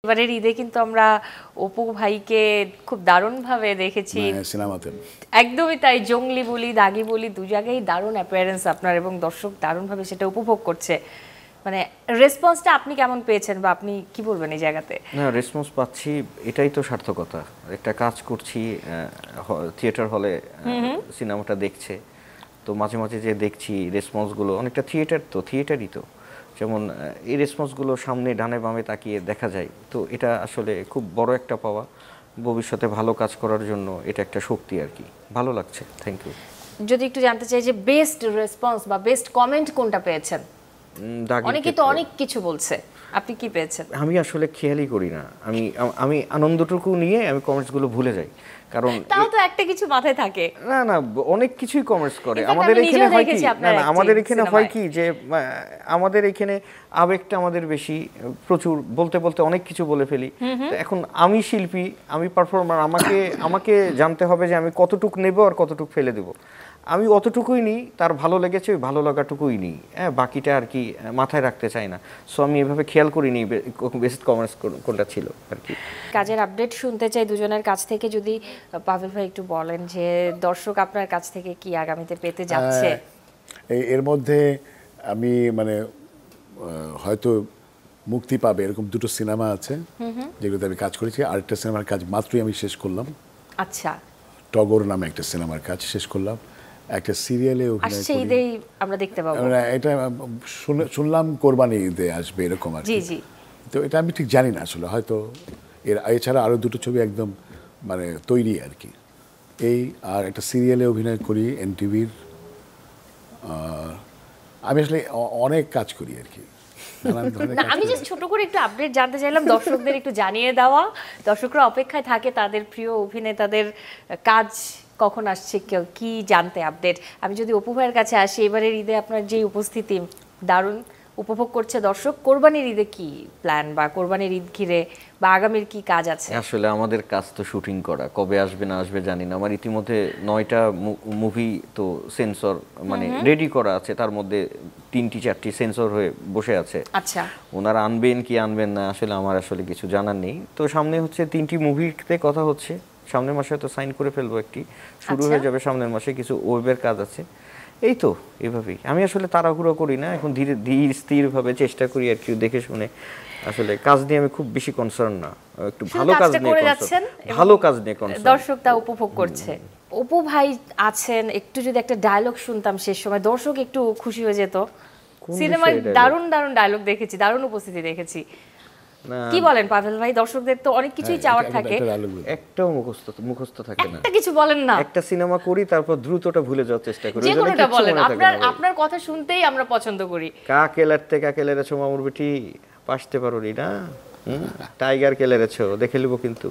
এবারের ঈদে কিন্তু আমরা অপু ভাইকে খুব দারুণভাবে দেখেছি সিনেমাতে। একদমই তাই, জঙ্গলি বলি দাগি বলি দু জায়গায় দারুণ অ্যাপিয়ারেন্স আপনার, এবং দর্শক দারুণভাবে সেটা উপভোগ করছে। মানে রেসপন্সটা আপনি কেমন পেয়েছেন বা আপনি কি বলবেন এই জায়গাতে? না, রেসপন্স পাচ্ছি, এটাই তো সার্থকতা। একটা কাজ করছি, থিয়েটার হলে সিনেমাটা দেখছে, তো মাঝে মাঝে যে দেখছি রেসপন্সগুলো অনেকটা থিয়েটারই তো, যেমন এই রেসপন্সগুলো সামনে ডানে বামে তাকিয়ে দেখা যায়, তো এটা আসলে খুব বড় একটা পাওয়া। ভবিষ্যতে ভালো কাজ করার জন্য এটা একটা শক্তি আর কি। ভালো লাগছে, থ্যাংক ইউ। যদি একটু জানতে চাই যে বেস্ট রেসপন্স বা বেস্ট কমেন্ট কোনটা পেয়েছেন? অনেকে তো অনেক কিছু বলছে, আপনি কি পেয়েছেন? আমি আসলে খেয়ালই করি না, আমি আনন্দটুকু নিয়ে আমি কমেন্টসগুলো ভুলে যাই, কারণ তাও তো একটা কিছু মাথায় থাকে। না না, অনেক কিছুই কমেন্টস করে। আমাদের এখানে হয় কি, না না, আমাদের এখানে হয় কি যে আমাদের এখানে আবেগটা আমাদের বেশি, প্রচুর বলতে বলতে অনেক কিছু বলে ফেলি। তো এখন আমি শিল্পী, আমি পারফর্মার, আমাকে জানতে হবে যে আমি কতটুক নেব আর কতটুক ফেলে দেব। আমি অতটুকুই নিই, তার ভালো লেগেছে ওই ভালো লাগাটুকুই নিই, হ্যাঁ, বাকিটা আর কি মাথায় রাখতে চাই না। সো আমি এভাবে খেয়াল করিনি বেস্ট কমেন্টস কোনটা ছিল আর কি। কাজের আপডেট শুনতে চাই দুজনের কাছ থেকে, যদি পাভেল ভাই একটু বলেন যে দর্শক আপনার কাছ থেকে কি আগামীতে পেতে যাচ্ছে। এর মধ্যে আমি মানে হয়তো মুক্তি পাবে এরকম দুটো সিনেমা আছে যেগুলোতে আমি কাজ করেছি। আরেকটা সিনেমার কাজ মাত্রই আমি শেষ করলাম। আচ্ছা, টগর নামে একটা সিনেমার কাজ শেষ করলাম। একটা সিরিয়ালে অভিনয় আসছে করি। ঈদেই আমরা দেখতে পাবো। এটা শুনলাম কোরবানি ঈদে আসবে এরকম আর জি কি। জি। তো এটা আমি ঠিক জানি না আসলে, হয়তো এছাড়া আরও দুটো ছবি একদম মানে তৈরি আর কি। এই আর একটা সিরিয়ালে অভিনয় করি এনটিভির। আমি আসলে অনেক কাজ করি আর কি। না, আমি জাস্ট ছোট করে একটু আপডেট জানতে চাইলাম, দর্শকদের একটু জানিয়ে দেওয়া। দর্শকরা অপেক্ষায় থাকে তাদের প্রিয় অভিনেতাদের কাজ কখন আসছে, কেউ কি জানতে আপডেট। আমি যদি অপু ভাইয়ের কাছে আসি, এবারের ঈদে আপনার যে উপস্থিতি দারুণ উপভোগ করছে দর্শক, কোরবানির ঈদে কি প্ল্যান বা কোরবানির ঈদ ঘিরে বা আগামীর কি কাজ আছে? আসলে আমাদের কাজ তো শুটিং করা, কবে আসবে না আসবে জানি না। আমার ইতিমধ্যে 9টা মুভি তো সেন্সর মানে রেডি করা আছে, তার মধ্যে 3টি 4টি সেন্সর হয়ে বসে আছে। আচ্ছা, ওনারা আনবেন কি আনবেন না আসলে আমার আসলে কিছু জানার নেই। তো সামনে হচ্ছে 3টি মুভিতে কথা হচ্ছে, সামনের মাসে তো সাইন করে ফেলবো, একটি শুরু হয়ে যাবে সামনের মাসে, কিছু ওয়েবের কাজ আছে। এই তো এভাবেই। আমি আসলে তাড়াহুড়ো করি না, এখন ধীর স্থিরভাবে চেষ্টা করি আর কি, দেখে শুনে। আসলে কাজ নিয়ে আমি খুব বেশি কনসার্ন না, একটু ভালো কাজ নিয়ে কনসার্ন, ভালো কাজ নিয়ে কনসার্ন। দর্শক তা উপভোগ করছে। অপু ভাই আছেন, একটু যদি একটা ডায়লগ শুনতাম শেষ সময়, দর্শক একটু খুশি হয়ে যেত। সিনেমায় দারুণ দারুণ ডায়লগ দেখেছি, দারুণ উপস্থিতি দেখেছি। কি বলেন পাভেল ভাই? দর্শকদের তো অনেক কিছুই চাওয়ার থাকে, একটাও মুখস্থ থাকে না। একটা কিছু বলেন না। একটা সিনেমা করি, তারপর দ্রুতটা ভুলে যাওয়ার চেষ্টা করি। যে কোনোটা বলেন, আপনার কথা শুনতেই আমরা পছন্দ করি। কাকেলেরেছো মামুর বেটি পাশতে পারোনি না, টাইগার কেলেরেছো দেখে লিবো কিন্তু।